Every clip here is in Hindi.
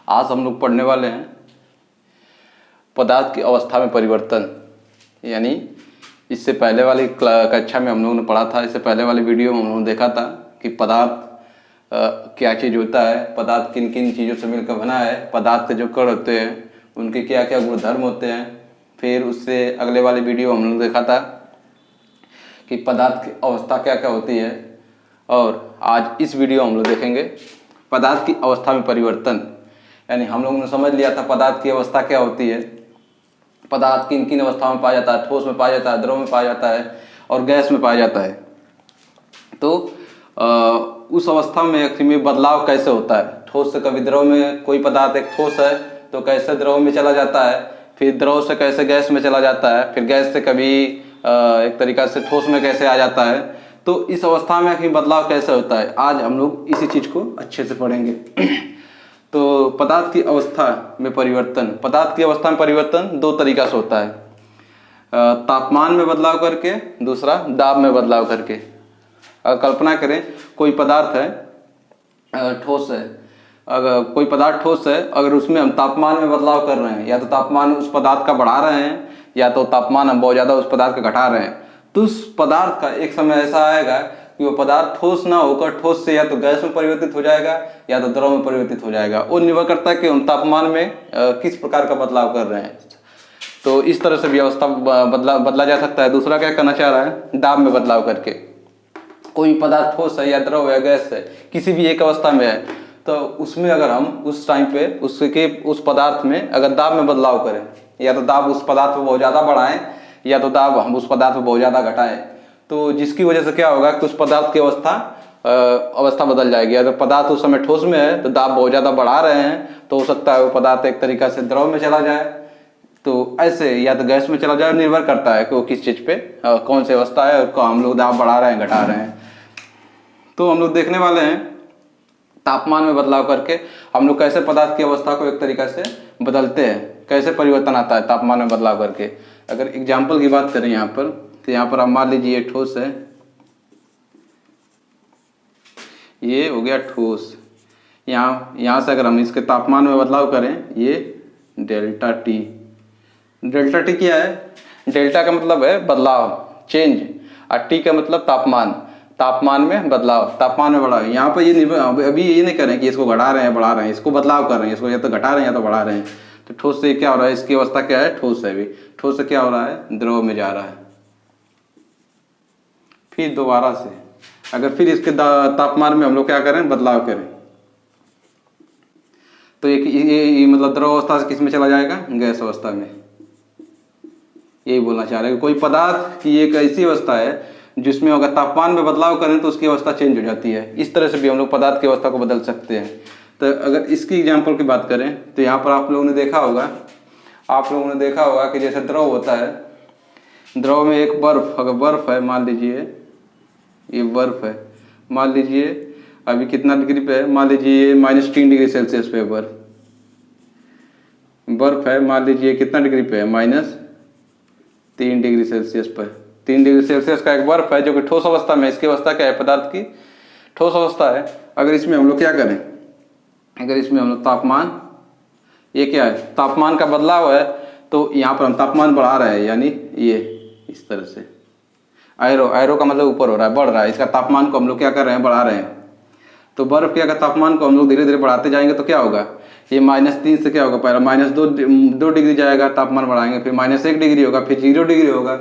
आज हम लोग पढ़ने वाले हैं पदार्थ की अवस्था में परिवर्तन। यानी इससे पहले वाली कक्षा में हम लोगों ने पढ़ा था, इससे पहले वाली वीडियो में हम लोगों ने देखा था कि पदार्थ क्या चीज़ होता है, पदार्थ किन किन चीज़ों से मिलकर बना है, पदार्थ के जो कण होते हैं उनके क्या क्या गुणधर्म होते हैं। फिर उससे अगले वाली वीडियो हम लोगों ने देखा था कि पदार्थ की अवस्था क्या क्या होती है। और आज इस वीडियो हम लोग देखेंगे पदार्थ की अवस्था में परिवर्तन। यानी हम लोगों ने समझ लिया था पदार्थ की अवस्था क्या होती है, पदार्थ किन किन अवस्थाओं में पाया जाता है, ठोस में पाया जाता है, द्रव में पाया जाता है और गैस में पाया जाता है। तो उस अवस्था में बदलाव कैसे होता है, ठोस से कभी द्रव में, कोई पदार्थ एक ठोस है तो कैसे द्रव में चला जाता है, फिर द्रव से कैसे गैस में चला जाता है, फिर गैस से कभी एक तरीका से ठोस में कैसे आ जाता है। तो इस अवस्था में आखिर बदलाव कैसे होता है, आज हम लोग इसी चीज़ को अच्छे से पढ़ेंगे। तो पदार्थ की अवस्था में परिवर्तन, पदार्थ की अवस्था में परिवर्तन दो तरीका से होता है, तापमान में बदलाव करके, दूसरा दाब में बदलाव करके। अगर कल्पना करें कोई पदार्थ है ठोस है, अगर कोई पदार्थ ठोस है, अगर उसमें हम तापमान में बदलाव कर रहे हैं, या तो तापमान उस पदार्थ का बढ़ा रहे हैं या तो तापमान हम बहुत ज़्यादा उस पदार्थ का घटा रहे हैं, तो उस पदार्थ का एक समय ऐसा आएगा कि वो पदार्थ ठोस ना होकर ठोस से या तो गैस में परिवर्तित हो जाएगा या तो द्रव में परिवर्तित हो जाएगा। वो निर्भर करता है कि हम तापमान में किस प्रकार का बदलाव कर रहे हैं। तो इस तरह से भी अवस्था बदला जा सकता है। दूसरा क्या करना चाह रहा है, दाब में बदलाव करके। कोई पदार्थ ठोस है या द्रव है, गैस है, किसी भी एक अवस्था में है, तो उसमें अगर हम उस टाइम पे उस पदार्थ में अगर दाब में बदलाव करें, या तो दाब उस पदार्थ में बहुत ज़्यादा बढ़ाएं या तो दाब हम उस पदार्थ में बहुत ज़्यादा घटाएं, तो जिसकी वजह से क्या होगा कि उस पदार्थ की अवस्था बदल जाएगी। अगर पदार्थ उस समय ठोस में है तो दाब बहुत ज़्यादा बढ़ा रहे हैं तो हो सकता है वो पदार्थ एक तरीका से द्रव में चला जाए, तो ऐसे या तो गैस में चला जाए। निर्भर करता है कि वो किस चीज़ पे कौन सी अवस्था है और हम लोग दाब बढ़ा रहे हैं घटा रहे हैं। तो हम लोग देखने वाले हैं तापमान में बदलाव करके हम लोग कैसे पदार्थ की अवस्था को एक तरीका से बदलते हैं, कैसे परिवर्तन आता है तापमान में बदलाव करके। अगर एग्जाम्पल की बात करें यहाँ पर, तो यहाँ पर आप मान लीजिए ठोस है, ये हो गया ठोस। यहाँ से अगर हम इसके तापमान में बदलाव करें, ये डेल्टा टी। डेल्टा टी क्या है, डेल्टा का मतलब है बदलाव, चेंज, और टी का मतलब तापमान, तापमान में बदलाव, तापमान में बढ़ाव। यहाँ पर ये अभी ये नहीं करें कि इसको घटा रहे हैं बढ़ा रहे हैं, इसको बदलाव कर रहे हैं, इसको या तो घटा रहे हैं या तो बढ़ा रहे हैं। तो ठोस से क्या हो रहा है, इसकी अवस्था क्या है, ठोस है। अभी ठोस से क्या हो रहा है, द्रव में जा रहा है। फिर दोबारा से अगर फिर इसके तापमान में हम लोग क्या करें, बदलाव करें, तो ये मतलब द्रव अवस्था से किस में चला जाएगा, गैस अवस्था में। यही बोलना चाह रहे हैं कि कोई पदार्थ की एक ऐसी अवस्था है जिसमें अगर तापमान में बदलाव करें तो उसकी अवस्था चेंज हो जाती है। इस तरह से भी हम लोग पदार्थ की अवस्था को बदल सकते हैं। तो अगर इसकी एग्जाम्पल की बात करें तो यहाँ पर आप लोगों ने देखा होगा कि जैसे द्रव होता है, द्रव में एक बर्फ, अगर बर्फ है, मान लीजिए ये बर्फ है, मान लीजिए अभी कितना डिग्री पे है, मान लीजिए -3 डिग्री सेल्सियस पे बर्फ है, मान लीजिए कितना डिग्री पे है, -3 डिग्री सेल्सियस पर। 3 डिग्री सेल्सियस का एक बर्फ है जो कि ठोस अवस्था में, इसकी अवस्था क्या है, पदार्थ की ठोस अवस्था है। अगर इसमें हम लोग क्या करें, अगर इसमें हम लोग तापमान, ये क्या है, तापमान का बदलाव है, तो यहाँ पर हम तापमान बढ़ा रहे हैं, यानी ये इस तरह से एरो का मतलब ऊपर हो रहा है, बढ़ रहा है, इसका तापमान को हम लोग क्या कर रहे हैं, बढ़ा रहे हैं। तो बर्फ के अगर तापमान को हम लोग धीरे धीरे बढ़ाते जाएंगे तो क्या होगा, ये -3 से क्या होगा, पहला -2 डिग्री जाएगा, तापमान बढ़ाएंगे, फिर -1 डिग्री होगा, फिर 0 डिग्री होगा,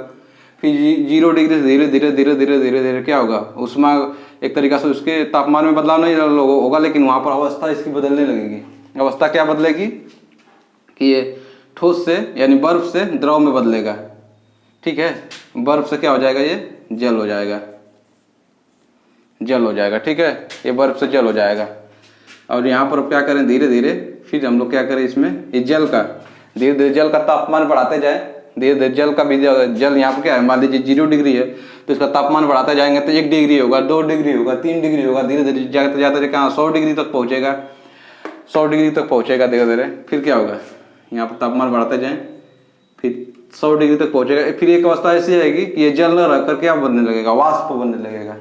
फिर 0 डिग्री से धीरे धीरे धीरे धीरे धीरे धीरे क्या होगा, उसमें एक तरीका से उसके तापमान में बदलाव नहीं होगा, लेकिन वहाँ पर अवस्था इसकी बदलने लगेगी। अवस्था क्या बदलेगी कि ये ठोस से यानी बर्फ से द्रव में बदलेगा। ठीक है, बर्फ से क्या हो जाएगा, ये जल हो जाएगा, जल हो जाएगा। ठीक है, ये बर्फ से जल हो जाएगा। और यहाँ पर क्या करें, धीरे धीरे फिर हम लोग क्या करें, इसमें ये जल का धीरे धीरे जल का तापमान बढ़ाते जाए, धीरे धीरे जल का भी, जल यहाँ पर क्या है, मान लीजिए 0 डिग्री है तो इसका तापमान बढ़ाते जाएंगे तो 1 डिग्री होगा, 2 डिग्री होगा, 3 डिग्री होगा, धीरे धीरे जाते जाते कहाँ 100 डिग्री तक पहुँचेगा, 100 डिग्री तक पहुँचेगा धीरे धीरे। फिर क्या होगा, यहाँ पर तापमान बढ़ाते जाएं, फिर 100 डिग्री तक पहुँचेगा। फिर एक अवस्था ऐसी आएगी कि ये जल न रह कर क्या बनने लगेगा, वाष्प बनने लगेगा,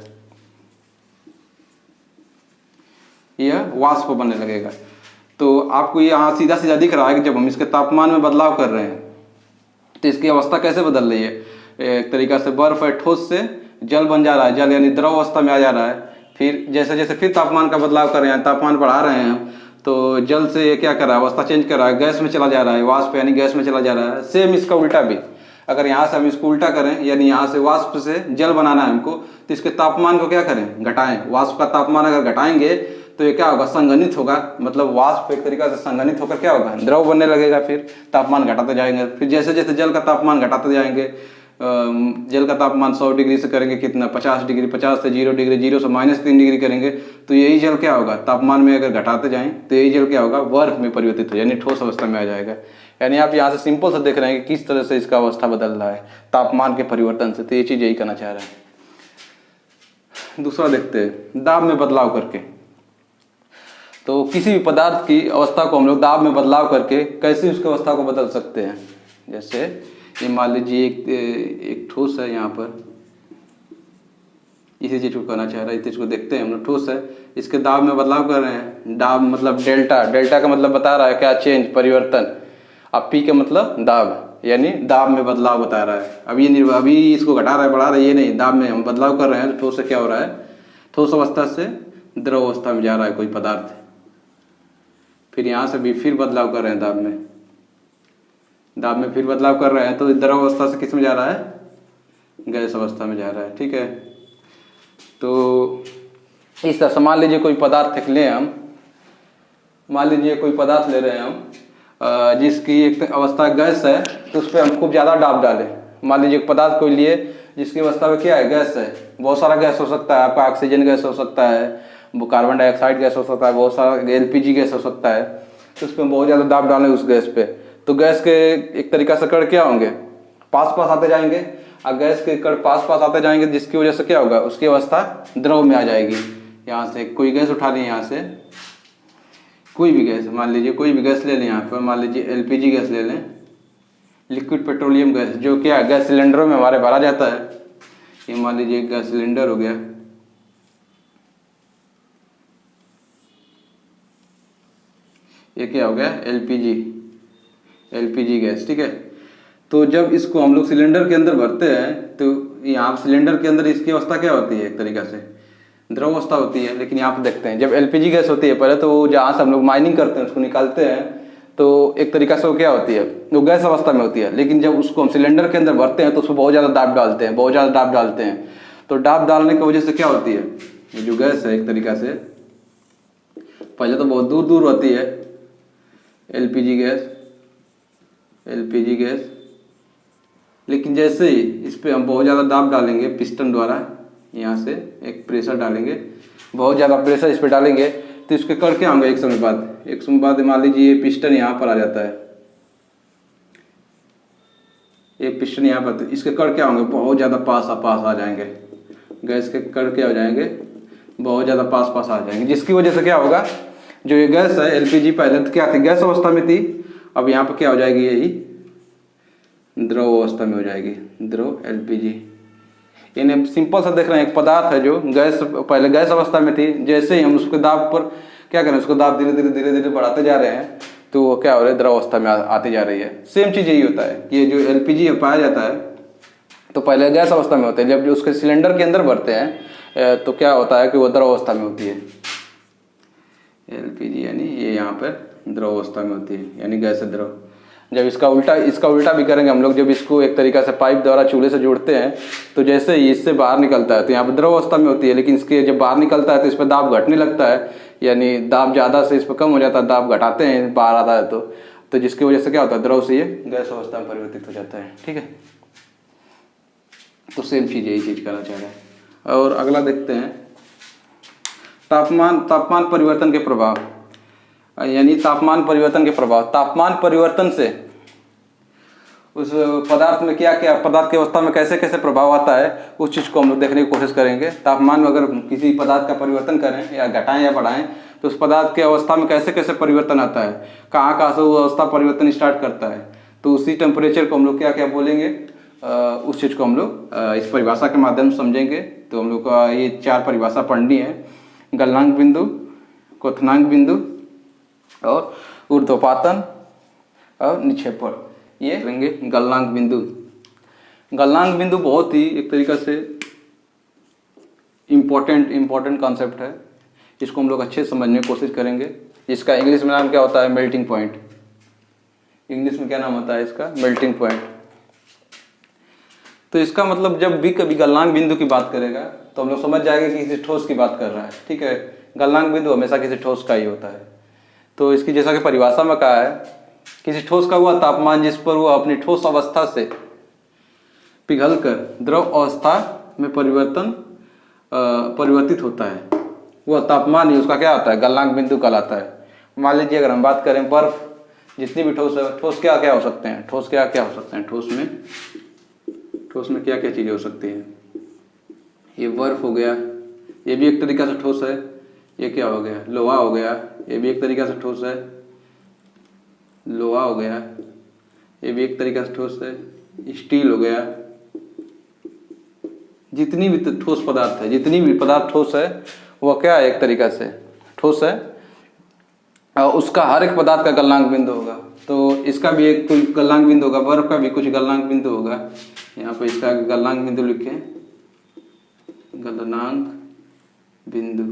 यह वाष्प बनने लगेगा। तो आपको ये यहाँ सीधा सीधा दिख रहा है कि जब हम इसके तापमान में बदलाव कर रहे हैं तो इसकी अवस्था कैसे बदल रही है। एक तरीका से बर्फ है ठोस से जल बन जा रहा है, जल यानी द्रव अवस्था में आ जा रहा है। फिर जैसे जैसे फिर तापमान का बदलाव कर रहे हैं, तापमान बढ़ा रहे हैं हम, तो जल से ये क्या कर रहा है, अवस्था चेंज कर रहा है, गैस में चला जा रहा है, वाष्प यानी गैस में चला जा रहा है। सेम इसका उल्टा भी, अगर यहाँ से हम इसको उल्टा करें यानी यहाँ से वाष्प से जल बनाना है हमको, तो इसके तापमान को क्या करें, घटाएं। वाष्प का तापमान अगर घटाएंगे तो ये क्या होगा, संघनित होगा, मतलब वाष्प एक तरीका से संघनित होकर क्या होगा, द्रव बनने लगेगा। फिर तापमान घटाते जाएंगे, फिर जैसे जैसे जल का तापमान घटाते जाएंगे, जल का तापमान 100 डिग्री से करेंगे कितना, 50 डिग्री, 50 से 0 डिग्री, 0 से -3 डिग्री करेंगे, तो यही जल क्या होगा, तापमान में अगर घटाते जाएं तो यही जल क्या होगा, बर्फ में परिवर्तित हो यानी ठोस अवस्था में आ जाएगा। यानी आप यहाँ से सिंपल से देख रहे हैं कि किस तरह से इसका अवस्था बदल रहा है तापमान के परिवर्तन से। तो ये चीज़ यही कहना चाह रहा है। दूसरा देखते हैं दाब में बदलाव करके। तो किसी भी पदार्थ की अवस्था को हम लोग दाब में बदलाव करके कैसे उसकी अवस्था को बदल सकते हैं। जैसे ये मान लीजिए एक ठोस है, यहाँ पर इसी चीज़ को कहना चाह रहा है, इस चीज़ को देखते हैं हम लोग। ठोस है, इसके दाब में बदलाव कर रहे हैं। दाब मतलब डेल्टा, डेल्टा का मतलब बता रहा है क्या, चेंज, परिवर्तन। अब पी का मतलब दाब, यानी दाब में बदलाव बता रहा है। अभी इसको घटा रहा है, बढ़ा रहा है, ये नहीं, दाब में हम बदलाव कर रहे हैं। तो ठोस से क्या हो रहा है, ठोस अवस्था से द्रव अवस्था में जा रहा है कोई पदार्थ। फिर यहाँ से भी फिर बदलाव कर रहे हैं दाब में फिर बदलाव कर रहे हैं, तो द्रव अवस्था से किस में जा रहा है, गैस अवस्था में जा रहा है। ठीक है, तो इस तरह से मान लीजिए कोई पदार्थ लें हम, मान लीजिए कोई पदार्थ ले रहे हैं हम जिसकी एक अवस्था गैस है, तो उस पर हम खूब ज़्यादा दाब डालें। मान लीजिए एक पदार्थ कोई लिए जिसकी अवस्था में क्या है, गैस है, बहुत सारा गैस हो सकता है, आपका ऑक्सीजन गैस हो सकता है, कार्बन डाइऑक्साइड गैस हो सकता है, बहुत सारा LPG गैस हो सकता है। तो उस पर बहुत ज़्यादा दाब डालें उस गैस पे, तो गैस के एक तरीका से कण क्या होंगे, पास पास आते जाएंगे। और गैस के कण पास पास आते जाएंगे, जिसकी वजह से क्या होगा, उसकी अवस्था द्रव में आ जाएगी। यहाँ से कोई गैस उठा लें, यहाँ से कोई भी गैस, मान लीजिए कोई भी गैस ले लें, यहाँ पर मान लीजिए LPG गैस ले लें, लिक्विड पेट्रोलियम गैस, जो क्या गैस सिलेंडरों में हमारे भरा जाता है। ये मान लीजिए गैस सिलेंडर हो गया, ये क्या हो गया, LPG गैस। ठीक है, तो जब इसको हम लोग सिलेंडर के अंदर भरते हैं, तो यहाँ सिलेंडर के अंदर इसकी अवस्था क्या होती है, एक तरीका से द्रव अवस्था होती है। लेकिन यहाँ पर देखते हैं जब LPG गैस होती है, पहले तो वो जहाँ से हम लोग माइनिंग करते हैं उसको निकालते हैं, तो एक तरीका से वो क्या होती है, वो गैस अवस्था में होती है। लेकिन जब उसको हम सिलेंडर के अंदर भरते हैं तो उसको बहुत ज़्यादा दाब डालते हैं, बहुत ज़्यादा दाब डालते हैं। तो दाब डालने की वजह से क्या होती है, ये जो गैस है एक तरीका से पहले तो बहुत दूर दूर होती है, LPG गैस, लेकिन जैसे ही इस पर हम बहुत ज़्यादा दाब डालेंगे पिस्टन द्वारा, यहाँ से एक प्रेशर डालेंगे, बहुत ज़्यादा प्रेशर इस पर डालेंगे, तो इसके कण क्या होंगे, एक समय बाद मान लीजिए ये पिस्टन यहाँ पर आ जाता है, ये पिस्टन यहाँ पर, तो इसके कण क्या होंगे, बहुत ज़्यादा पास आ जाएंगे। गैस के कण क्या हो जाएंगे, बहुत ज़्यादा पास आ जाएंगे, जिसकी वजह से क्या होगा, जो ये गैस है LPG पहले तो क्या थी, गैस अवस्था में थी, अब यहाँ पर क्या हो जाएगी, यही द्रव अवस्था में हो जाएगी, द्रव LPG। यानी सिंपल सा देख रहे हैं, एक पदार्थ है जो गैस, पहले गैस अवस्था में थी, जैसे ही हम उसके दाब पर क्या करें, उसको दाब धीरे धीरे बढ़ाते जा रहे हैं, तो वो क्या हो रहा है, द्रव अवस्था में आती जा रही है। सेम चीज़ यही होता है कि ये जो LPG पाया जाता है, तो पहले गैस अवस्था में होते हैं, जब उसके सिलेंडर के अंदर भरते हैं तो क्या होता है कि वो द्रव अवस्था में होती है। LPG यानी ये यहाँ पर द्रव अवस्था में होती है, यानी गैस द्रव। जब इसका उल्टा भी करेंगे हम लोग, जब इसको एक तरीका से पाइप द्वारा चूल्हे से जोड़ते हैं, तो जैसे ही इससे बाहर निकलता है तो यहाँ पर द्रव अवस्था में होती है, लेकिन इसके जब बाहर निकलता है तो इस पर दाब घटने लगता है, यानी दाब ज़्यादा से इस पर कम हो जाता है, दाब घटाते हैं बाहर आता है तो जिसकी वजह से क्या होता है, द्रव से ये गैस अवस्था में परिवर्तित हो जाता है। ठीक है, तो सेम चीज़ यही चीज़ करना चाह रहे हैं। और अगला देखते हैं तापमान परिवर्तन के प्रभाव, यानी तापमान परिवर्तन के प्रभाव। तापमान परिवर्तन से उस पदार्थ में क्या पदार्थ की अवस्था में कैसे कैसे प्रभाव आता है, उस चीज़ को हम लोग देखने की कोशिश करेंगे। तापमान में अगर किसी पदार्थ का परिवर्तन करें या घटाएं या बढ़ाएं, तो उस पदार्थ की अवस्था में कैसे कैसे परिवर्तन आता है, कहाँ से वो अवस्था परिवर्तन स्टार्ट करता है, तो उसी टेम्परेचर को हम लोग क्या बोलेंगे, उस चीज़ को हम लोग इस परिभाषा के माध्यम से समझेंगे। तो हम लोग को ये 4 परिभाषा पढ़नी है, गलनांक बिंदु, क्वथनांक बिंदु, और ऊर्ध्वपातन और निक्षेपण, ये करेंगे गलनांक बिंदु। गलनांक बिंदु बहुत ही एक तरीका से इम्पोर्टेंट कॉन्सेप्ट है, इसको हम लोग अच्छे से समझने की कोशिश करेंगे। इसका इंग्लिश में नाम क्या होता है? Melting point. इंग्लिश में क्या नाम होता है इसका? Melting point. तो इसका मतलब जब भी कभी गलनांक बिंदु की बात करेगा तो हम लोग समझ जाएंगे कि किसी ठोस की बात कर रहा है, ठीक है। गलनांक बिंदु हमेशा किसी ठोस का ही होता है। तो इसकी जैसा कि परिभाषा में कहा है, किसी ठोस का वह तापमान जिस पर वह अपनी ठोस अवस्था से पिघलकर द्रव अवस्था में परिवर्तित होता है, वह तापमान ही उसका क्या होता है? गलनांक बिंदु कहलाता है। मान लीजिए अगर हम बात करें बर्फ, जितनी भी ठोस है, ठोस क्या क्या हो सकते हैं? ठोस क्या क्या हो सकते हैं? ठोस में क्या क्या चीजें हो सकती हैं? ये बर्फ हो गया, ये भी एक तरीका से ठोस है। ये क्या हो गया? लोहा हो गया, ये भी एक तरीका से ठोस है। लोहा हो गया, ये भी एक तरीका से ठोस है। स्टील हो गया। जितनी भी ठोस पदार्थ है, जितनी भी पदार्थ ठोस है वह क्या है? एक तरीका से ठोस है। और उसका हर एक पदार्थ का गलनांक बिंदु होगा। तो इसका भी एक कोई गलनांक बिंदु होगा, बर्फ का भी कुछ गलनांक बिंदु होगा। यहाँ पे इसका गलनांक बिंदु लिखें, गलनांक बिंदु,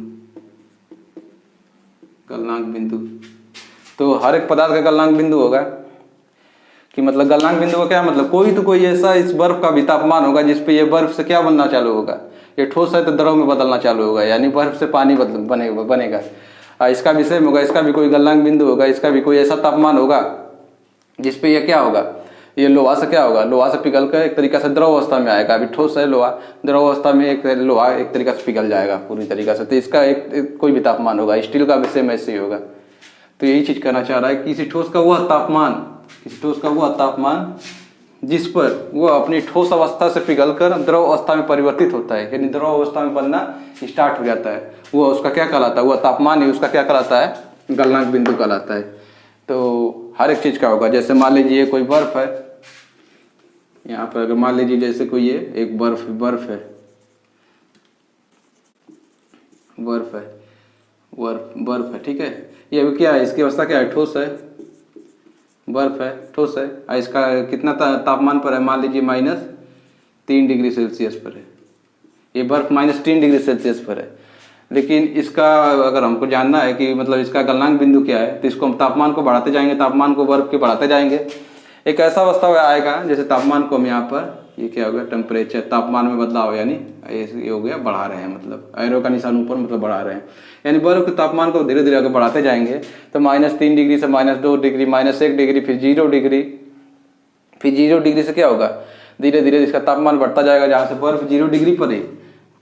गलनांक बिंदु। तो हर एक पदार्थ का गलनांक बिंदु होगा कि मतलब गलनांक बिंदु का क्या मतलब? कोई तो कोई ऐसा इस बर्फ का भी तापमान होगा जिसपे ये बर्फ से क्या बनना चालू होगा? ये ठोस है तो द्रव में बदलना चालू होगा, यानी बर्फ से पानी बनेगा। इसका भी सेम होगा, इसका भी कोई गलनांक बिंदु होगा, इसका भी कोई ऐसा तापमान होगा जिसपे ये क्या होगा? ये लोहा से क्या होगा? लोहा से पिघल कर एक तरीका से द्रव अवस्था में आएगा। अभी ठोस है लोहा, द्रव अवस्था में एक लोहा एक तरीका से पिघल जाएगा पूरी तरीका से। तो इसका एक कोई भी तापमान होगा। स्टील का भी सेम ऐसे ही होगा। तो यही चीज कहना चाह रहा है कि किसी ठोस का वह तापमान, किसी ठोस का वह तापमान जिस पर वह अपनी ठोस अवस्था से पिघलकर द्रव अवस्था में परिवर्तित होता है, यानी द्रव अवस्था में बनना स्टार्ट हो जाता है, वह उसका क्या कहलाता है? वह तापमान ही उसका क्या कहलाता है? गलनांक बिंदु कहलाता है। तो हर एक चीज का होगा। जैसे मान लीजिए कोई बर्फ है, यहाँ पर अगर मान लीजिए जैसे कोई ये एक बर्फ है, ठीक है। ये अभी क्या है? इसकी अवस्था क्या है? ठोस है, बर्फ है, ठोस है। और इसका कितना तापमान पर है? मान लीजिए -3 डिग्री सेल्सियस पर है। ये बर्फ -3 डिग्री सेल्सियस पर है। लेकिन इसका अगर हमको जानना है कि मतलब इसका गलनांक बिंदु क्या है, तो इसको हम तापमान को बढ़ाते जाएंगे, तापमान को बर्फ के बढ़ाते जाएंगे। एक ऐसा अवस्था आएगा जैसे तापमान को हम यहाँ पर, ये क्या हो गया? टेम्परेचर, तापमान में बदलाव, यानी ये हो गया बढ़ा रहे हैं, मतलब एरो का निशान ऊपर, मतलब बढ़ा रहे हैं। यानी बर्फ के तापमान को धीरे धीरे अगर बढ़ाते जाएंगे तो -3 डिग्री से -2 डिग्री, -1 डिग्री, फिर 0 डिग्री, फिर 0 डिग्री से क्या होगा? धीरे धीरे इसका तापमान बढ़ता जाएगा। जहाँ से बर्फ 0 डिग्री पर है,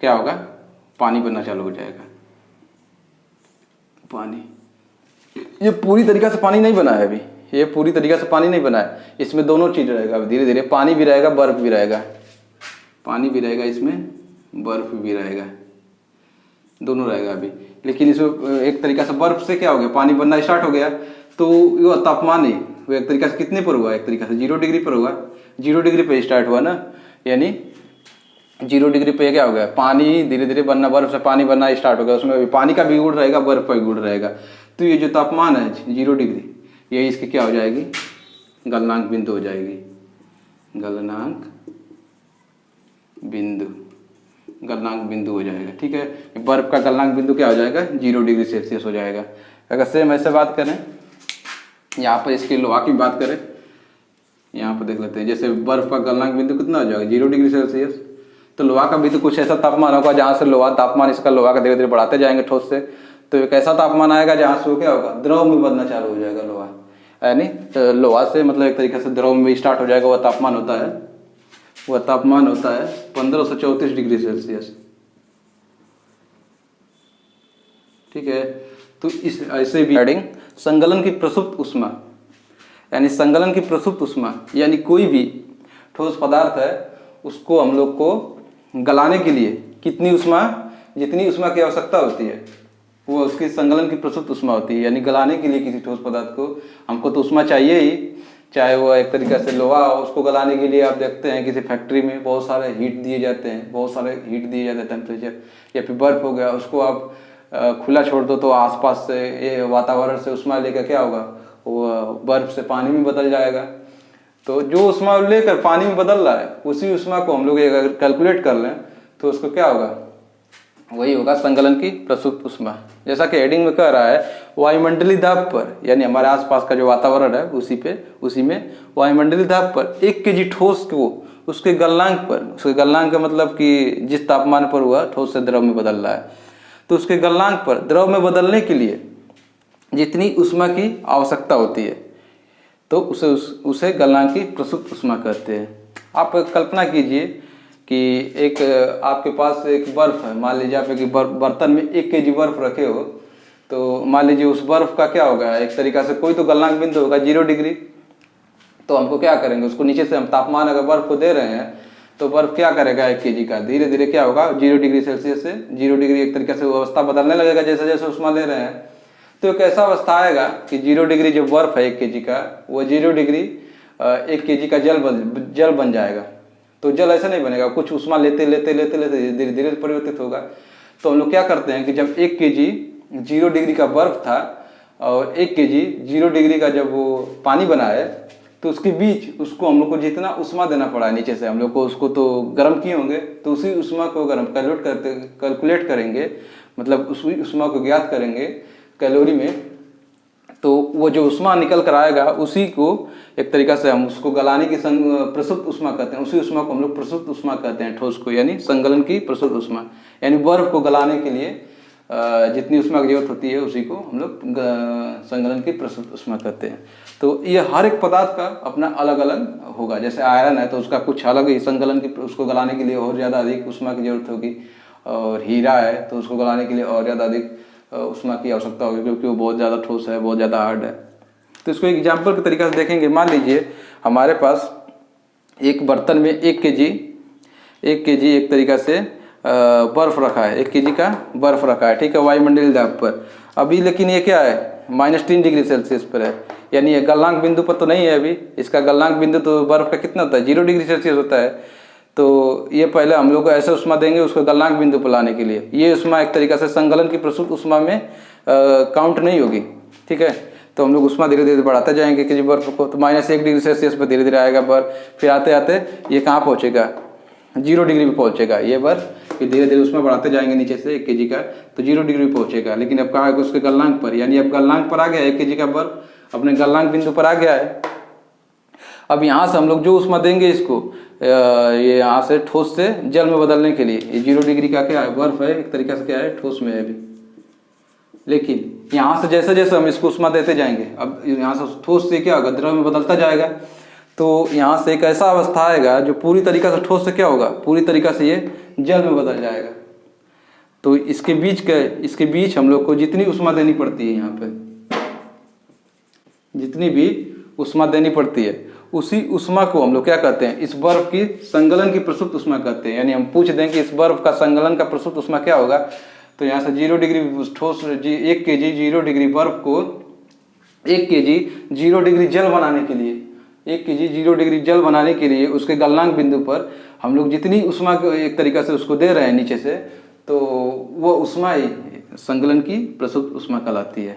क्या होगा? पानी बनना चालू हो जाएगा। पानी, ये पूरी तरीके से पानी नहीं बना है अभी, ये पूरी तरीके से पानी नहीं बना है। इसमें दोनों चीज रहेगा, धीरे धीरे पानी भी रहेगा, बर्फ भी रहेगा। पानी भी रहेगा इसमें, बर्फ भी रहेगा, दोनों रहेगा अभी। लेकिन इसमें एक तरीका से बर्फ से क्या हो गया? पानी बनना स्टार्ट हो गया। तो वो तापमान ही वो एक तरीका से कितने पर हुआ? एक तरीका से 0 डिग्री पर हुआ। 0 डिग्री पे स्टार्ट हुआ ना, यानी 0 डिग्री पे क्या हो गया? पानी धीरे धीरे बनना, बर्फ से पानी बनना स्टार्ट हो गया। उसमें पानी का भी गुण रहेगा, बर्फ का भी गुण रहेगा। तो ये जो तापमान है 0 डिग्री, ये इसकी क्या हो जाएगी? गलनांक बिंदु हो जाएगी। गलनांक बिंदु, गलनांक बिंदु हो जाएगा, ठीक है। बर्फ का गलनांक बिंदु क्या हो जाएगा? 0 डिग्री सेल्सियस हो जाएगा। अगर सेम ऐसे बात करें, यहाँ पर इसके लोहा की बात करें, यहाँ पर देख लेते हैं। जैसे बर्फ का गलनांक बिंदु कितना हो जाएगा? 0 डिग्री सेल्सियस। तो लोहा का भी तो कुछ ऐसा तापमान होगा जहाँ से लोहा तापमान इसका लोहा का धीरे धीरे बढ़ाते जाएंगे ठोस से। तो एक ऐसा तापमान आएगा जहाँ से वो क्या होगा? द्रव में बनना चालू हो जाएगा लोहा, यानी तो लोहा से मतलब एक तरीके से द्रव में स्टार्ट हो जाएगा। वह तापमान होता है 1534 डिग्री सेल्सियस, ठीक है। तो इस ऐसे भी संगलन की प्रसुप्त ऊष्मा, यानी संगलन की प्रसुप्त ऊष्मा, यानी कोई भी ठोस पदार्थ है उसको हम लोग को गलाने के लिए कितनी ऊष्मा, जितनी ऊष्मा की आवश्यकता होती है वो उसकी संगलन की प्रसुप्त ऊष्मा होती है। यानी गलाने के लिए किसी ठोस पदार्थ को हमको तो ऊष्मा चाहिए ही, चाहे वो एक तरीके से लोहा हो, उसको गलाने के लिए आप देखते हैं किसी फैक्ट्री में बहुत सारे हीट दिए जाते हैं, टेम्परेचर। या फिर बर्फ हो गया, उसको आप खुला छोड़ दो तो आसपास से ये वातावरण से उष्मा लेकर क्या होगा, वो बर्फ से पानी में बदल जाएगा। तो जो उष्मा लेकर पानी में बदल रहा है उसी उष्मा को हम लोग अगर कैलकुलेट कर लें तो उसको क्या होगा, वही होगा संकलन की प्रसुप्त उष्मा। जैसा कि हेडिंग में कह रहा है, वायुमंडलीय दाब पर, यानी हमारे आसपास का जो वातावरण है उसी में वायुमंडलीय दाब पर 1 केजी ठोस को उसके गलनांक का मतलब कि जिस तापमान पर हुआ ठोस से द्रव में बदल रहा है, तो उसके गलनांक पर द्रव में बदलने के लिए जितनी उष्मा की आवश्यकता होती है तो उसे गलनांक की प्रसुप्त उष्मा कहते हैं। आप कल्पना कीजिए कि एक आपके पास एक बर्फ है, मान लीजिए आप एक बर्तन में 1 केजी बर्फ रखे हो, तो मान लीजिए उस बर्फ का क्या होगा, एक तरीका से कोई तो गलनांक बिंदु होगा 0 डिग्री। तो हमको क्या करेंगे, उसको नीचे से हम तापमान अगर बर्फ को दे रहे हैं तो बर्फ क्या करेगा 1 केजी का, धीरे धीरे क्या होगा 0 डिग्री सेल्सियस से 0 डिग्री एक तरीके से अवस्था बदलने लगेगा जैसे जैसे उष्मा ले रहे हैं। तो एक ऐसा अवस्था आएगा कि 0 डिग्री जो बर्फ है 1 केजी का, वो 0 डिग्री 1 केजी का जल बन जाएगा। तो जल ऐसा नहीं बनेगा, कुछ उष्मा लेते लेते लेते लेते धीरे धीरे परिवर्तित होगा। तो हम लोग क्या करते हैं कि जब 1 केजी 0 डिग्री का बर्फ था और 1 केजी 0 डिग्री का जब वो पानी बना है, तो उसके बीच उसको हम लोग को जितना उष्मा देना पड़ा नीचे से, हम लोग को उसको तो गर्म किए होंगे, तो उसी उष्मा को अगर हम कैलकुलेट करेंगे, मतलब उसी उष्मा को ज्ञात करेंगे कैलोरी में, तो वो जो उष्मा निकल कर आएगा उसी को एक तरीका से हम उसको गलाने की प्रसुप्त उष्मा कहते हैं। उसी उष्मा को हम लोग प्रसुप्त उष्मा कहते हैं, ठोस को, यानी संगलन की प्रसुप्त उष्मा। यानी बर्फ को गलाने के लिए जितनी उष्मा की जरूरत होती है उसी को हम लोग संगलन की प्रसुप्त उष्मा कहते हैं। तो ये हर एक पदार्थ का अपना अलग अलग होगा। जैसे आयरन है तो उसका कुछ अलग ही संगलन की, उसको गलाने के लिए और ज़्यादा अधिक उष्मा की जरूरत होगी। और हीरा है तो उसको गलाने के लिए और ज़्यादा अधिक उष्मा की आवश्यकता होगी, क्योंकि वो बहुत ज़्यादा ठोस है, बहुत ज़्यादा हार्ड है। तो इसको एग्जाम्पल के तरीके से देखेंगे। मान लीजिए हमारे पास एक बर्तन में 1 केजी एक तरीका से बर्फ रखा है, 1 केजी का बर्फ रखा है, ठीक है, वायुमंडलीय दाब पर। अभी लेकिन ये क्या है, -3 डिग्री सेल्सियस पर है, यानी ये गलनांक बिंदु पर तो नहीं है अभी। इसका गलनांक बिंदु तो बर्फ का कितना होता है, 0 डिग्री सेल्सियस होता है। तो ये पहले हम लोग को ऐसे उष्मा देंगे उसको गलनांक बिंदु पर लाने के लिए। ये उष्मा एक तरीका से संगलन की प्रसुप्त उष्मा में काउंट नहीं होगी, ठीक है। तो हम लोग उष्मा धीरे धीरे बढ़ाते जाएंगे किसी बर्फ को, तो -1 डिग्री सेल्सियस पर धीरे धीरे आएगा बर्फ, फिर आते आते ये कहाँ पहुँचेगा, 0 डिग्री पे पहुँचेगा ये बर्फ। फिर धीरे धीरे उसमें बढ़ाते जाएंगे नीचे से 1 केजी का, तो 0 डिग्री पे पहुँचेगा। लेकिन अब कहाँ है, उसके गलनांक पर, यानी अब गलनांक पर आ गया 1 केजी का बर्फ, अपने गलनांक बिंदु पर आ गया है। अब यहाँ से हम लोग जो उष्मा देंगे इसको, ये यहाँ से ठोस से जल में बदलने के लिए, ये 0 डिग्री का क्या है, बर्फ है, एक तरीके से क्या है, ठोस में है अभी। लेकिन यहाँ से जैसे जैसे हम इसको उष्मा देते जाएंगे, अब यहाँ से ठोस से क्या होगा, द्रव में बदलता जाएगा। तो यहाँ से एक ऐसा अवस्था आएगा जो पूरी तरीका से ठोस से क्या होगा, पूरी तरीका से ये जल में बदल जाएगा। तो इसके बीच हम लोग को जितनी उष्मा देनी पड़ती है, यहाँ पे जितनी भी उष्मा देनी पड़ती है, उसी उष्मा को हम लोग क्या कहते हैं, इस बर्फ की संगलन की प्रसुप्त उष्मा कहते हैं। यानी हम पूछ दें कि इस बर्फ का संगलन का प्रसुप्त उष्मा क्या होगा, तो यहाँ से 0 डिग्री ठोस 1 केजी 0 डिग्री बर्फ को 1 केजी 0 डिग्री जल बनाने के लिए, 1 केजी 0 डिग्री जल बनाने के लिए उसके गलनांक बिंदु पर हम लोग जितनी उष्मा को एक तरीका से उसको दे रहे हैं नीचे से, तो वो उष्मा ही संगलन की प्रसुप्त उष्मा कहलाती है।